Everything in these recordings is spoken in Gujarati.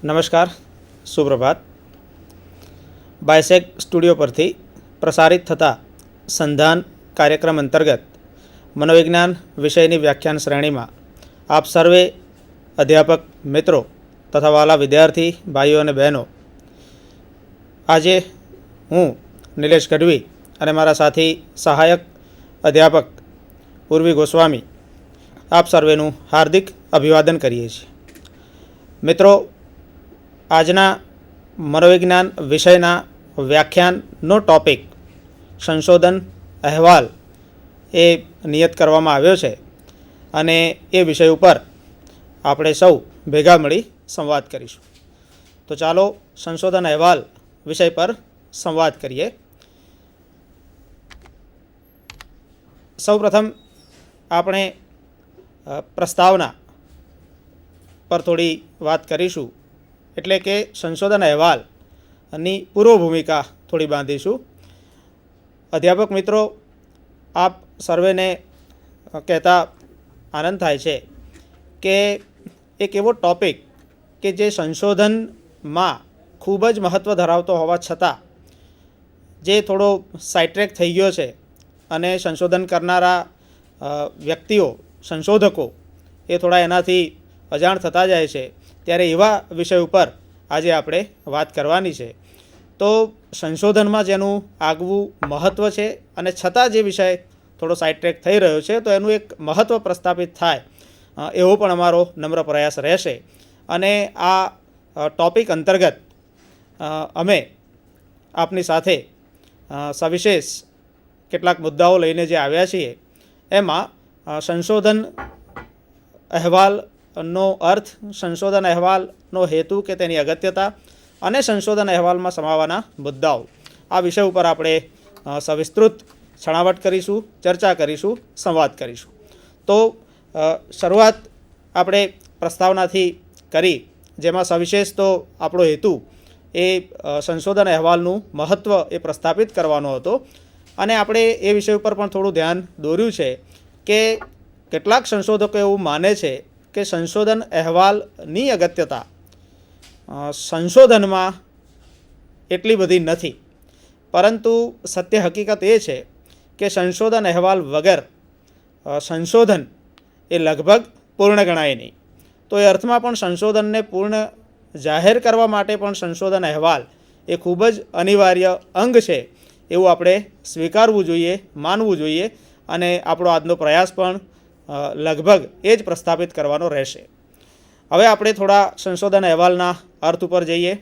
નમસ્કાર, સુપ્રભાત. બાયસેગ સ્ટુડિયો પરથી પ્રસારિત થતા સંધાન કાર્યક્રમ અંતર્ગત મનોવિજ્ઞાન વિષયની વ્યાખ્યાન શ્રેણીમાં આપ સર્વે અધ્યાપક મિત્રો તથા વાલા વિદ્યાર્થી ભાઈઓ અને બહેનો, આજે હું નિલેશ ગઢવી અને મારા સાથી સહાયક અધ્યાપક ઉર્વી ગોસ્વામી આપ સર્વેનું હાર્દિક અભિવાદન કરીએ છીએ. મિત્રો, આજના મનોવિજ્ઞાન વિષયના વ્યાખ્યાનનો ટૉપિક સંશોધન અહેવાલ એ નિયત કરવામાં આવ્યો છે અને એ વિષય ઉપર આપણે સૌ ભેગા મળી સંવાદ કરીશું. તો ચાલો સંશોધન અહેવાલ વિષય પર સંવાદ કરીએ. સૌપ્રથમ આપણે પ્રસ્તાવના પર થોડી વાત કરીશું, એટલે કે સંશોધન અહેવાલની પૂર્વ ભૂમિકા થોડી બાંધીશું. અધ્યાપક મિત્રો, આપ સર્વેને કહેતા આનંદ થાય છે કે એક એવો ટૉપિક કે જે સંશોધનમાં ખૂબ જ મહત્ત્વ ધરાવતો હોવા છતાં જે થોડો સાઇડટ્રેક થઈ ગયો છે અને સંશોધન કરનારા વ્યક્તિઓ, સંશોધકો એ થોડા એનાથી અજાણ થતા જાય છે, ત્યારે એવા વિષય ઉપર આજે આપણે વાત કરવાની છે. તો સંશોધનમાં જેનું આગવું મહત્ત્વ છે અને છતાં જે વિષય થોડો સાઇડટ્રેક થઈ રહ્યો છે, તો એનું એક મહત્ત્વ પ્રસ્થાપિત થાય એવો પણ અમારો નમ્ર પ્રયાસ રહેશે. અને આ ટૉપિક અંતર્ગત અમે આપની સાથે સવિશેષ કેટલાક મુદ્દાઓ લઈને જે આવ્યા છીએ, એમાં સંશોધન અહેવાલનો અર્થ, સંશોધન અહેવાલનો હેતુ કે તેની અગત્યતા અને સંશોધન અહેવાલમાં સમાવવાના મુદ્દાઓ, આ વિષય ઉપર આપણે સવિસ્તૃત છણાવટ કરીશું, ચર્ચા કરીશું, સંવાદ કરીશું. તો શરૂઆત આપણે પ્રસ્તાવનાથી કરી, જેમાં સવિશેષ તો આપણો હેતુ એ સંશોધન અહેવાલનું મહત્ત્વ એ પ્રસ્થાપિત કરવાનો હતો. અને આપણે એ વિષય ઉપર પણ થોડું ધ્યાન દોર્યું છે કે કેટલાક સંશોધકો એવું માને છે કે સંશોધન અહેવાલની અગત્યતા સંશોધનમાં એટલી બધી નથી, પરંતુ સત્ય હકીકત એ છે કે સંશોધન અહેવાલ વગર સંશોધન એ લગભગ પૂર્ણ ગણાય નહીં. તો એ અર્થમાં પણ સંશોધનને પૂર્ણ જાહેર કરવા માટે પણ સંશોધન અહેવાલ એ ખૂબ જ અનિવાર્ય અંગ છે એવું આપણે સ્વીકારવું જોઈએ, માનવું જોઈએ. અને આપણો આજનો પ્રયાસ પણ લગભગ એ જ પ્રસ્થાપિત કરવાનો રહેશે. હવે આપણે થોડા સંશોધન અહેવાલના અર્થ ઉપર જઈએ.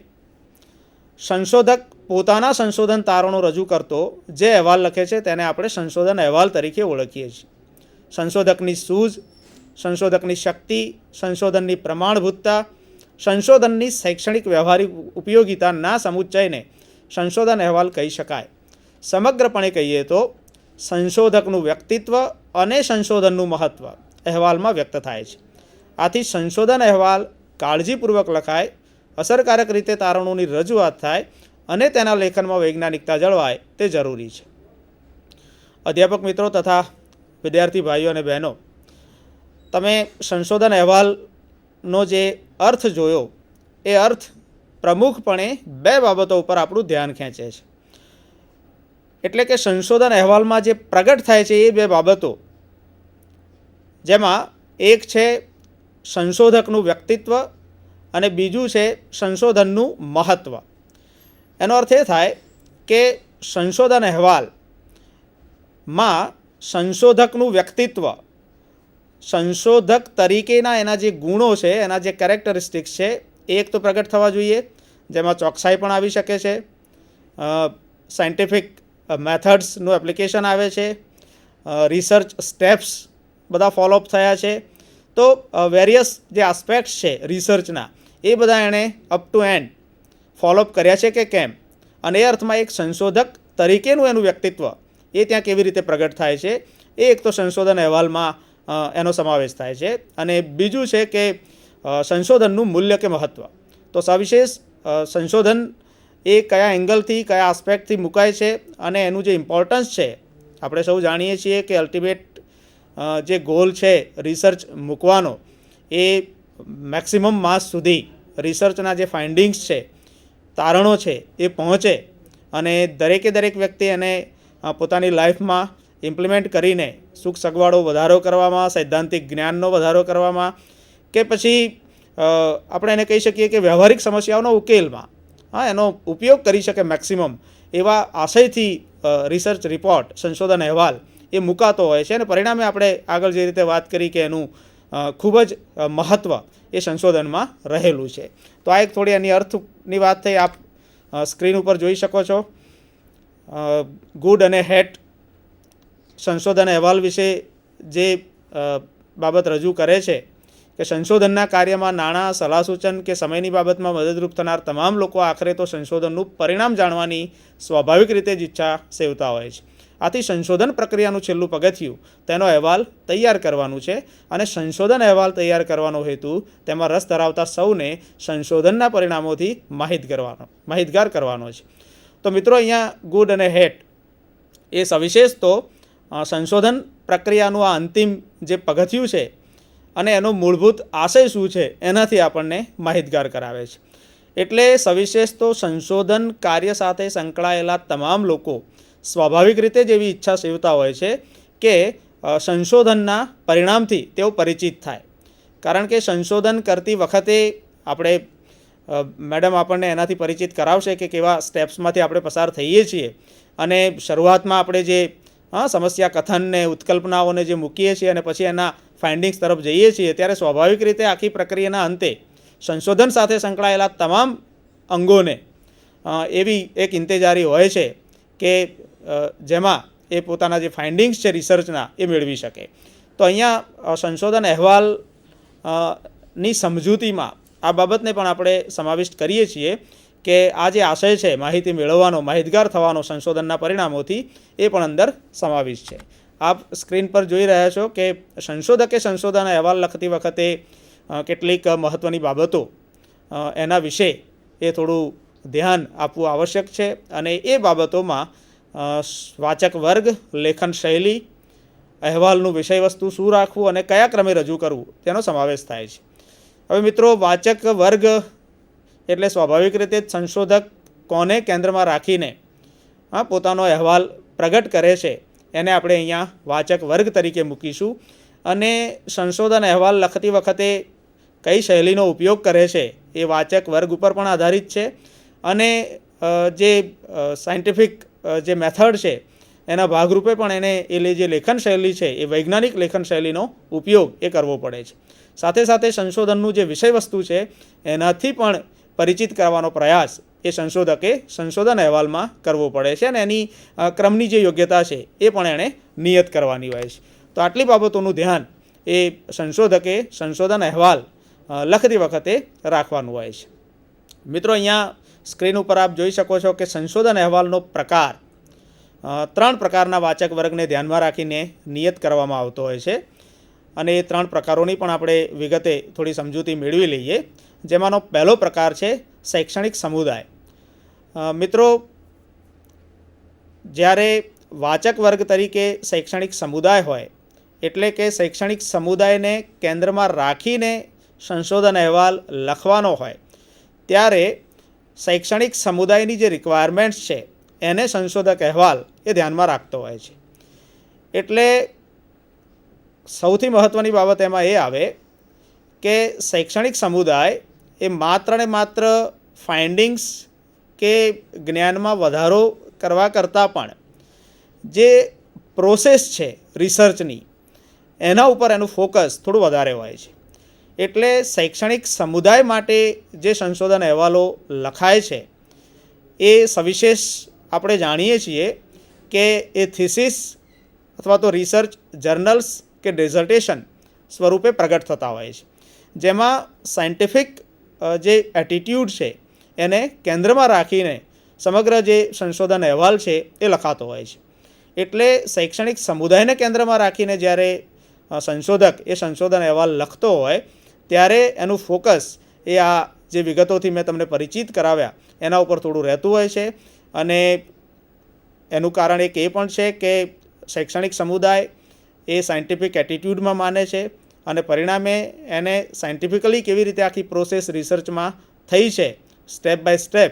સંશોધક પોતાના સંશોધન તારણો રજૂ કરતો જે અહેવાલ લખે છે તેને આપણે સંશોધન અહેવાલ તરીકે ઓળખીએ છીએ. સંશોધકની સૂઝ, સંશોધકની શક્તિ, સંશોધનની પ્રમાણભૂતતા, સંશોધનની શૈક્ષણિક વ્યવહારિક ઉપયોગિતાના સમુચ્ચયને સંશોધન અહેવાલ કહી શકાય. સમગ્રપણે કહીએ તો સંશોધકનું વ્યક્તિત્વ અને સંશોધનનું મહત્ત્વ અહેવાલમાં વ્યક્ત થાય છે. આથી સંશોધન અહેવાલ કાળજીપૂર્વક લખાય, અસરકારક રીતે તારણોની રજૂઆત થાય અને તેના લેખનમાં વૈજ્ઞાનિકતા જળવાય તે જરૂરી છે. અધ્યાપક મિત્રો તથા વિદ્યાર્થી ભાઈઓ અને બહેનો, તમે સંશોધન અહેવાલનો જે અર્થ જોયો, એ અર્થ પ્રમુખપણે બે બાબતો ઉપર આપણું ધ્યાન ખેંચે છે. એટલે કે સંશોધન અહેવાલમાં જે પ્રગટ થાય છે એ બે બાબતો, જેમાં એક છે સંશોધકનું વ્યક્તિત્વ અને બીજું છે સંશોધનનું મહત્ત્વ. એનો અર્થ એ થાય કે સંશોધન અહેવાલમાં સંશોધકનું વ્યક્તિત્વ, સંશોધક તરીકેના એના જે ગુણો છે, એના જે કેરેક્ટરિસ્ટિક્સ છે, એ એક તો પ્રગટ થવા જોઈએ, જેમાં ચોકસાઈ પણ આવી શકે છે, સાયન્ટિફિક મેથડ્સનું એપ્લિકેશન આવે છે, રિસર્ચ સ્ટેપ્સ બધા ફોલોઅપ થયા છે. તો વેરિયસ જે આસ્પેક્ટ્સ છે રિસર્ચના, એ બધા એણે અપ ટુ એન્ડ ફોલોઅપ કર્યા છે કે કેમ, અને એ અર્થમાં એક સંશોધક તરીકેનું એનું વ્યક્તિત્વ એ ત્યાં કેવી રીતે પ્રગટ થાય છે, એ એક તો સંશોધન અહેવાલમાં એનો સમાવેશ થાય છે. અને બીજું છે કે સંશોધનનું મૂલ્ય કે મહત્ત્વ. તો સવિશેષ સંશોધન એ કયા એંગલથી, કયા આસ્પેક્ટથી મુકાય છે અને એનું જે ઇમ્પોર્ટન્સ છે, આપણે સૌ જાણીએ છીએ કે અલ્ટિમેટ જે ગોલ છે રિસર્ચ મૂકવાનો, એ મેક્સિમમ માસ સુધી રિસર્ચના જે ફાઇન્ડિંગ્સ છે, તારણો છે, એ પહોંચે અને દરેકે દરેક વ્યક્તિ એને પોતાની લાઈફમાં ઇમ્પ્લિમેન્ટ કરીને સુખ સગવડો વધારો કરવામાં, સૈદ્ધાંતિક જ્ઞાનનો વધારો કરવામાં, કે પછી આપણે એને કહી શકીએ કે વ્યવહારિક સમસ્યાઓનો ઉકેલમાં એનો ઉપયોગ કરી શકે મેક્સિમમ, એવા આશયથી રિસર્ચ રિપોર્ટ, સંશોધન અહેવાલ એ મુકાતો હોય છે. અને પરિણામે આપણે આગળ જે રીતે વાત કરી કે એનું ખૂબ જ મહત્ત્વ એ સંશોધનમાં રહેલું છે. તો આ એક થોડી એની અર્થની વાત થઈ. આપ સ્ક્રીન ઉપર જોઈ શકો છો. ગુડ અને હેટ સંશોધન અહેવાલ વિશે જે બાબત રજૂ કરે છે કે સંશોધનના કાર્યમાં નાણાં, સલાહ સૂચન કે સમયની બાબતમાં મદદરૂપ થનાર તમામ લોકો આખરે તો સંશોધનનું પરિણામ જાણવાની સ્વાભાવિક રીતે જ ઈચ્છા સેવતા હોય છે. આથી સંશોધન પ્રક્રિયાનું છેલ્લું પગથિયું તેનો અહેવાલ તૈયાર કરવાનું છે. અને સંશોધન અહેવાલ તૈયાર કરવાનો હેતુ તેમાં રસ ધરાવતા સૌને સંશોધનના પરિણામોથી માહિતગાર કરવાનો છે. તો મિત્રો, અહીંયા ગુડ અને હેટ એ સવિશેષ તો સંશોધન પ્રક્રિયાનું આ અંતિમ જે પગથિયું છે અને એનો મૂળભૂત આશય શું છે એનાથી આપણને માહિતગાર કરાવે છે. એટલે સવિશેષ તો સંશોધન કાર્ય સાથે સંકળાયેલા તમામ લોકો સ્વાભાવિક રીતે જ એવી ઈચ્છા સેવતા હોય છે કે સંશોધનના પરિણામથી તેઓ પરિચિત થાય. કારણ કે સંશોધન કરતી વખતે આપણે મેડમ આપણને એનાથી પરિચિત કરાવશે કે કેવા સ્ટેપ્સમાંથી આપણે પસાર થઈએ છીએ. અને શરૂઆતમાં આપણે જે સમસ્યા કથનને, ઉત્કલ્પનાઓને જે મૂકીએ છીએ અને પછી એના ફાઇન્ડિંગ્સ તરફ જઈએ છીએ, ત્યારે સ્વાભાવિક રીતે આખી પ્રક્રિયાના અંતે સંશોધન સાથે સંકળાયેલા તમામ અંગોને એવી એક ઇંતેજારી હોય છે કે જેમાં એ પોતાના જે ફાઇન્ડિંગ્સ છે રિસર્ચના એ મેળવી શકે. તો અહીંયા સંશોધન અહેવાલની સમજૂતીમાં આ બાબતને પણ આપણે સમાવિષ્ટ કરીએ છીએ કે આ જે આશય છે માહિતી મેળવવાનો, માહિતગાર થવાનો સંશોધનના પરિણામોથી, એ પણ અંદર સમાવિષ્ટ છે. આપ સ્ક્રીન પર જોઈ રહ્યા છો કે સંશોધકે સંશોધન અહેવાલ લખતી વખતે કેટલીક મહત્ત્વની બાબતો એના વિશે એ થોડું ધ્યાન આપવું આવશ્યક છે. અને એ બાબતોમાં વાચક વર્ગ, લેખન શૈલી, અહેવાલનું વિષયવસ્તુ શું રાખવું અને કયા ક્રમે રજૂ કરવું તેનો સમાવેશ થાય છે. હવે મિત્રો, વાચક વર્ગ એટલે સ્વાભાવિક રીતે જ સંશોધક કોને કેન્દ્રમાં રાખીને પોતાનો અહેવાલ પ્રગટ કરે છે એને આપણે અહીંયા વાચક વર્ગ તરીકે મૂકીશું. અને સંશોધન અહેવાલ લખતી વખતે કઈ શૈલીનો ઉપયોગ કરે છે એ વાચક વર્ગ ઉપર પણ આધારિત છે. અને જે સાયન્ટિફિક જે મેથડ છે એના ભાગરૂપે પણ એને એ જે લેખન શૈલી છે એ વૈજ્ઞાનિક લેખન શૈલીનો ઉપયોગ એ કરવો પડે છે. સાથે સાથે સંશોધનનું જે વિષયવસ્તુ છે એનાથી પણ પરિચિત કરવાનો પ્રયાસ એ સંશોધકે સંશોધન અહેવાલમાં કરવો પડે છે. અને એની ક્રમની જે યોગ્યતા છે એ પણ એણે નિયત કરવાની હોય છે. તો આટલી બાબતોનું ધ્યાન એ સંશોધકે સંશોધન અહેવાલ લખતી વખતે રાખવાનું હોય છે. મિત્રો, અહીંયા સ્ક્રીન ઉપર આપ જોઈ શકો છો કે સંશોધન અહેવાલનો પ્રકાર 3 પ્રકારના વાચક વર્ગને ધ્યાનમાં રાખીને નિયત કરવામાં આવતો હોય છે. અને એ 3 પ્રકારોની પણ આપણે વિગતે થોડી સમજૂતી મેળવી લઈએ. જેમાંનો પહેલો પ્રકાર છે શૈક્ષણિક સમુદાય. મિત્રો, જ્યારે વાચક વર્ગ તરીકે શૈક્ષણિક સમુદાય હોય એટલે કે શૈક્ષણિક સમુદાયને કેન્દ્રમાં રાખીને સંશોધન અહેવાલ લખવાનો હોય ત્યારે શૈક્ષણિક સમુદાયની જે રિક્વાયરમેન્ટ્સ છે એને સંશોધક અહેવાલ એ ધ્યાનમાં રાખતો હોય છે. એટલે સૌથી મહત્ત્વની બાબત એમાં એ આવે કે શૈક્ષણિક સમુદાય એ માત્ર ને માત્ર ફાઇન્ડિંગ્સ કે જ્ઞાનમાં વધારો કરવા કરતાં પણ જે પ્રોસેસ છે રિસર્ચની એના ઉપર એનું ફોકસ થોડું વધારે હોય છે. એટલે શૈક્ષણિક સમુદાય માટે જે સંશોધન અહેવાલો લખાય છે એ સવિશેષ આપણે જાણીએ છીએ કે એ થિસિસ અથવા તો રિસર્ચ જર્નલ્સ કે ડિઝર્ટેશન સ્વરૂપે પ્રગટ થતા હોય છે. જેમાં સાયન્ટિફિક જે એટીટ્યૂડ છે એને કેન્દ્રમાં રાખીને સમગ્ર જે સંશોધન અહેવાલ છે એ લખાતો હોય છે. એટલે શૈક્ષણિક સમુદાયને કેન્દ્રમાં રાખીને જ્યારે સંશોધક એ સંશોધન અહેવાલ લખતો હોય ત્યારે એનું ફોકસ એ આ જે વિગતોથી મેં તમને પરિચિત કરાવ્યા એના ઉપર થોડું રહેતું હોય છે. અને એનું કારણ એક એ પણ છે કે શૈક્ષણિક સમુદાય એ સાયન્ટિફિક એટીટ્યૂડમાં માને છે અને પરિણામે એને સાયન્ટિફિકલી કેવી રીતે આખી પ્રોસેસ રિસર્ચમાં થઈ છે સ્ટેપ બાય સ્ટેપ,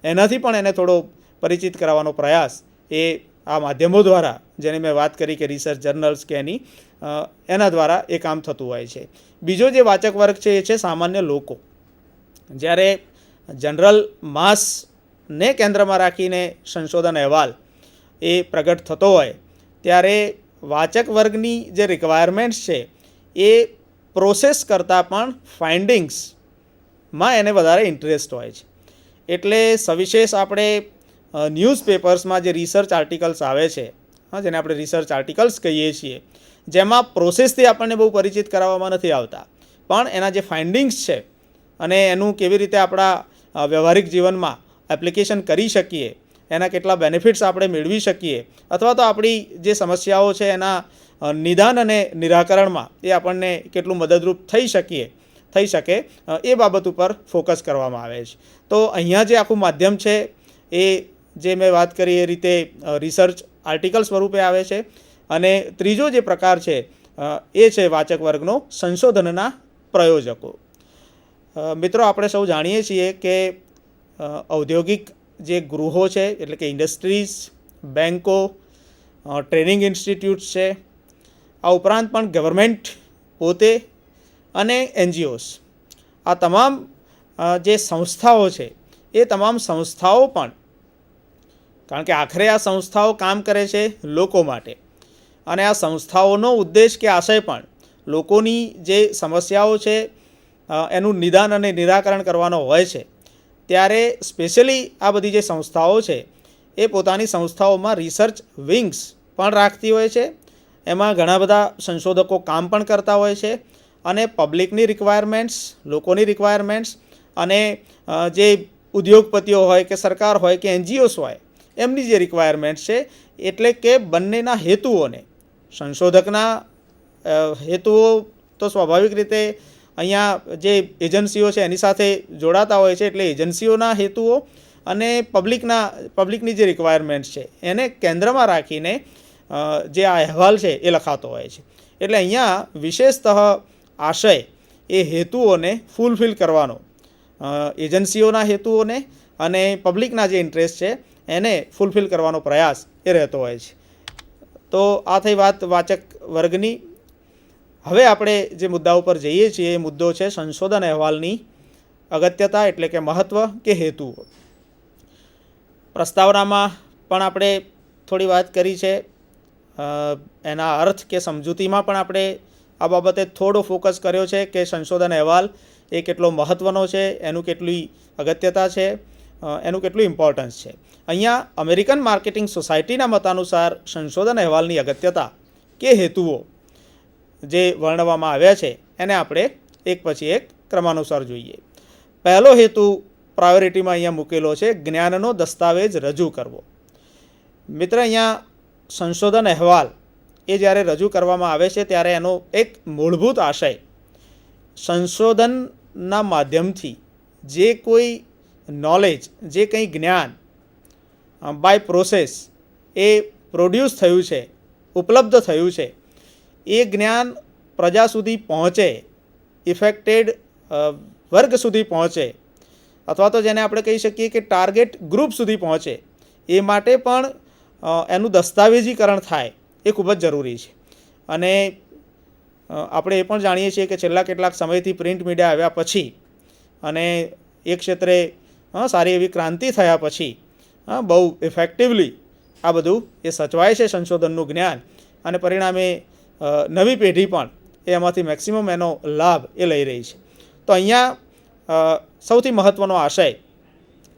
એનાથી પણ એને થોડો પરિચિત કરાવવાનો પ્રયાસ એ આ માધ્યમો દ્વારા, જેની મેં વાત કરી કે રિસર્ચ જર્નલ્સ કે એના દ્વારા એ કામ થતું હોય છે. બીજો જે વાચક વર્ગ છે એ છે સામાન્ય લોકો. જ્યારે જનરલ માસને કેન્દ્રમાં રાખીને સંશોધન અહેવાલ એ પ્રગટ થતો હોય ત્યારે વાચક વર્ગની જે રિક્વાયરમેન્ટ્સ છે એ પ્રોસેસ કરતાં પણ ફાઇન્ડિંગ્સમાં એને વધારે ઇન્ટરેસ્ટ હોય છે. એટલે સવિશેષ આપણે ન્યૂઝપેપર્સમાં જે રિસર્ચ આર્ટિકલ્સ આવે છે, જેને આપણે રિસર્ચ આર્ટિકલ્સ કહીએ છીએ, જેમાં પ્રોસેસથી આપણને બહુ પરિચિત કરાવવામાં નથી આવતા, પણ એના જે ફાઇન્ડિંગ્સ છે અને એનું કેવી રીતે આપણા વ્યવહારિક જીવનમાં એપ્લિકેશન કરી શકીએ, એના કેટલા બેનિફિટ્સ આપણે મેળવી શકીએ, અથવા તો આપણી જે સમસ્યાઓ છે એના નિદાન અને નિરાકરણમાં એ આપણને કેટલું મદદરૂપ થઈ શકે એ બાબત ઉપર ફોકસ કરવામાં આવે છે. તો અહીંયા જે આખું માધ્યમ છે એ જે મેં વાત કરી એ રીતે રિસર્ચ આર્ટિકલ સ્વરૂપે આવે છે. અને ત્રીજો જે પ્રકાર છે એ છે વાચક વર્ગનો સંશોધનના પ્રયોજકો. મિત્રો, આપણે સૌ જાણીએ છીએ કે ઔદ્યોગિક જે ગૃહો છે, એટલે કે ઇન્ડસ્ટ્રીઝ, બેન્કો, ટ્રેનિંગ ઇન્સ્ટિટ્યૂટ્સ છે, આ ઉપરાંત પણ ગવર્મેન્ટ પોતે અને NGOs, આ તમામ જે સંસ્થાઓ છે એ તમામ સંસ્થાઓ પણ, કારણ કે આખરે આ સંસ્થાઓ કામ કરે છે લોકો માટે, અને આ સંસ્થાઓનો ઉદ્દેશ કે આશય પણ લોકોની જે સમસ્યાઓ છે એનું નિદાન અને નિરાકરણ કરવાનો હોય છે. ત્યારે સ્પેશિયલી આ બધી જે સંસ્થાઓ છે એ પોતાની સંસ્થાઓમાં રિસર્ચ વિંગ્સ પણ રાખતી હોય છે. એમાં ઘણા બધા સંશોધકો કામ પણ કરતા હોય છે, અને પબ્લિકની રિક્વાયરમેન્ટ્સ, લોકોની રિક્વાયરમેન્ટ્સ, અને જે ઉદ્યોગપતિઓ હોય કે સરકાર હોય કે NGOs હોય એમની જે રિક્વાયરમેન્ટ્સ છે, એટલે કે બંનેના હેતુઓને, સંશોધકના હેતુઓ તો સ્વાભાવિક રીતે અહીંયા જે એજન્સીઓ છે એની સાથે જોડાતા હોય છે, એટલે એજન્સીઓના હેતુઓ અને પબ્લિકની જે રિક્વાયરમેન્ટ્સ છે એને કેન્દ્રમાં રાખીને જે આ અહેવાલ છે એ લખાતો હોય છે. એટલે અહીંયા વિશેષતઃ આશય એ હેતુઓને ફૂલફિલ કરવાનો, એજન્સીઓના હેતુઓને અને પબ્લિકના જે ઇન્ટરેસ્ટ છે એને ફૂલફિલ કરવાનો પ્રયાસ એ રહેતો હોય છે. તો આ થઈ વાત વાચક વર્ગની. હવે આપણે જે મુદ્દા ઉપર જઈએ છીએ એ મુદ્દો છે સંશોધન અહેવાલની અગત્યતા, એટલે કે મહત્ત્વ કે હેતુઓ. પ્રસ્તાવનામાં પણ આપણે થોડી વાત કરી છે, એના અર્થ કે સમજૂતીમાં પણ આપણે આ બાબતે થોડો ફોકસ કર્યો છે કે સંશોધન અહેવાલ એ કેટલો મહત્ત્વનો છે, એનું કેટલી અગત્યતા છે, એનું કેટલું ઇમ્પોર્ટન્સ છે. અહીંયા અમેરિકન માર્કેટિંગ સોસાયટીના મતાનુસાર સંશોધન અહેવાલની અગત્યતા કે હેતુઓ જે વર્ણવવામાં આવ્યા છે એને આપણે એક પછી એક ક્રમાનુસાર જોઈએ. પહેલો હેતુ પ્રાયોરિટીમાં અહીંયા મૂકેલો છે, જ્ઞાનનો દસ્તાવેજ રજૂ કરવો. મિત્ર, અહીંયા સંશોધન અહેવાલ એ જ્યારે રજૂ કરવામાં આવે છે ત્યારે એનો એક મૂળભૂત આશય સંશોધનના માધ્યમથી જે કોઈ નોલેજ, જે કંઈ જ્ઞાન બાય પ્રોસેસ એ પ્રોડ્યુસ થયું છે, ઉપલબ્ધ થયું છે, એ જ્ઞાન પ્રજા સુધી પહોંચે, ઇફેક્ટેડ વર્ગ સુધી પહોંચે, અથવા તો જેને આપણે કહી શકીએ કે ટાર્ગેટ ગ્રુપ સુધી પહોંચે, એ માટે પણ એનું દસ્તાવેજીકરણ થાય એ ખૂબ જ જરૂરી છે. અને આપણે એ પણ જાણીએ છીએ કે છેલ્લા કેટલાક સમયથી પ્રિન્ટ મીડિયા આવ્યા પછી અને એ ક્ષેત્રે સારી એવી ક્રાંતિ થયા પછી બહુ ઇફેક્ટિવલી આ બધું એ સચવાય છે સંશોધનનું જ્ઞાન, અને પરિણામે નવી પેઢી પણ એમાંથી મેક્સિમમ એનો લાભ એ લઈ રહી છે. તો અહીંયા સૌથી મહત્ત્વનો આશય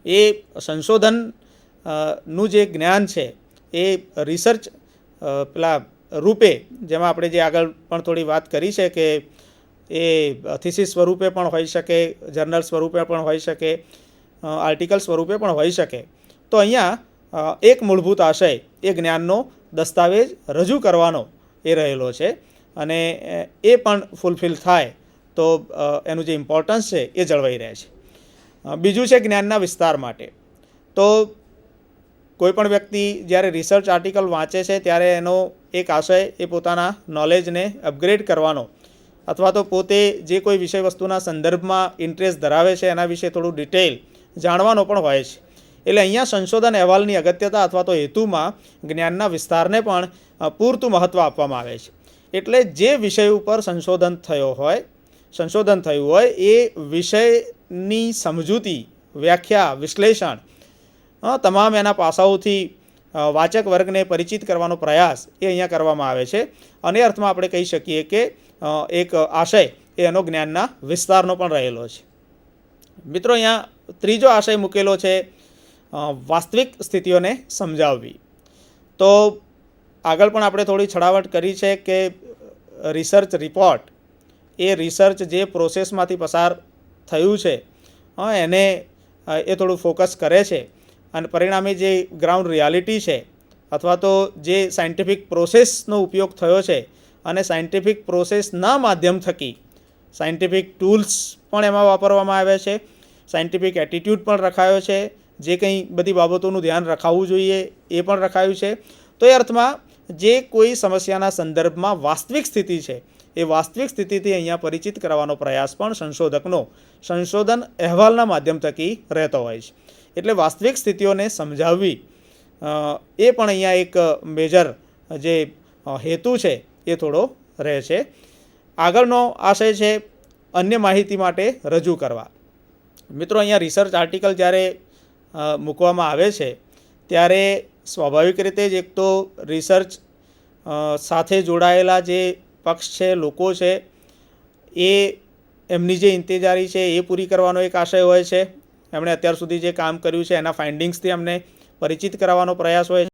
એ સંશોધનનું જે જ્ઞાન છે એ રિસર્ચ રૂપે, જેમાં આપણે જે આગળ પણ થોડી વાત કરી છે કે એ થીસીસ સ્વરૂપે પણ હોઈ શકે, જર્નલ સ્વરૂપે પણ હોઈ શકે, આર્ટિકલ સ્વરૂપે પણ હોઈ શકે. તો અહીંયા એક મૂળભૂત આશય એ જ્ઞાનનો દસ્તાવેજ રજૂ કરવાનો એ રહેલો છે, અને એ પણ ફૂલફિલ થાય તો એનું જે ઇમ્પોર્ટન્સ છે એ જળવાઈ રહે છે. બીજું છે જ્ઞાનના વિસ્તાર માટે. તો કોઈપણ વ્યક્તિ જ્યારે રિસર્ચ આર્ટિકલ વાંચે છે ત્યારે એનો એક આશય એ પોતાના નોલેજને અપગ્રેડ કરવાનો અથવા તો પોતે જે કોઈ વિષય વસ્તુના સંદર્ભમાં ઇન્ટરેસ્ટ ધરાવે છે એના વિશે થોડું ડિટેલ જાણવાનો પણ હોય છે. એટલે અહીંયા સંશોધન અહેવાલની અગત્યતા અથવા તો હેતુમાં જ્ઞાનના વિસ્તારને પણ પૂરતું મહત્ત્વ આપવામાં આવે છે. એટલે જે વિષય ઉપર સંશોધન થયું હોય એ વિષયની સમજૂતી, વ્યાખ્યા, વિશ્લેષણ, તમામ એના પાસાઓથી વાચક વર્ગને પરિચિત કરવાનો પ્રયાસ એ અહીંયા કરવામાં આવે છે. અને અર્થમાં આપણે કહી શકીએ કે એક આશય એ એનો જ્ઞાનના વિસ્તારનો પણ રહેલો છે. મિત્રો, અહીંયા ત્રીજો આશય મૂકેલો છે વાસ્તવિક સ્થિતિઓને સમજાવવી. તો આગળ પણ આપણે થોડી છડાવટ કરી છે કે રિસર્ચ રિપોર્ટ એ રિસર્ચ જે પ્રોસેસમાંથી પસાર થયું છે એને એ થોડું ફોકસ કરે છે અને પરિણામે જે ગ્રાઉન્ડ રિયાલિટી છે અથવા તો જે સાયન્ટિફિક પ્રોસેસનો ઉપયોગ થયો છે અને સાયન્ટિફિક પ્રોસેસના માધ્યમ થકી સાયન્ટિફિક ટૂલ્સ પણ એમાં વાપરવામાં આવ્યા છે, સાયન્ટિફિક એટીટ્યૂડ પણ રખાયો છે, જે કંઈ બધી બાબતોનું ધ્યાન રખાવવું જોઈએ એ પણ રખાયું છે. તો એ અર્થમાં જે કોઈ સમસ્યાના સંદર્ભમાં વાસ્તવિક સ્થિતિ છે એ વાસ્તવિક સ્થિતિથી અહીંયા પરિચિત કરવાનો પ્રયાસ પણ સંશોધકનો સંશોધન અહેવાલના માધ્યમ થકી રહેતો હોય છે. એટલે વાસ્તવિક સ્થિતિઓને સમજાવવી એ પણ અહીંયા એક મેજર જે હેતુ છે એ થોડો રહે છે. આગળનો આશય છે અન્ય માહિતી માટે રજૂ કરવા. મિત્રો, અહીંયા રિસર્ચ આર્ટિકલ જ્યારે મૂકવામાં આવે છે ત્યારે સ્વાભાવિક રીતે જ એક તો રિસર્ચ સાથે જોડાયેલા જે પક્ષ છે, લોકો છે, એ એમની જે ઇંતજારી છે એ પૂરી કરવાનો એક આશય હોય છે. એમણે અત્યાર સુધી જે કામ કર્યું છે એના ફાઇન્ડિંગ્સથી અમને પરિચિત કરાવવાનો પ્રયાસ હોય છે.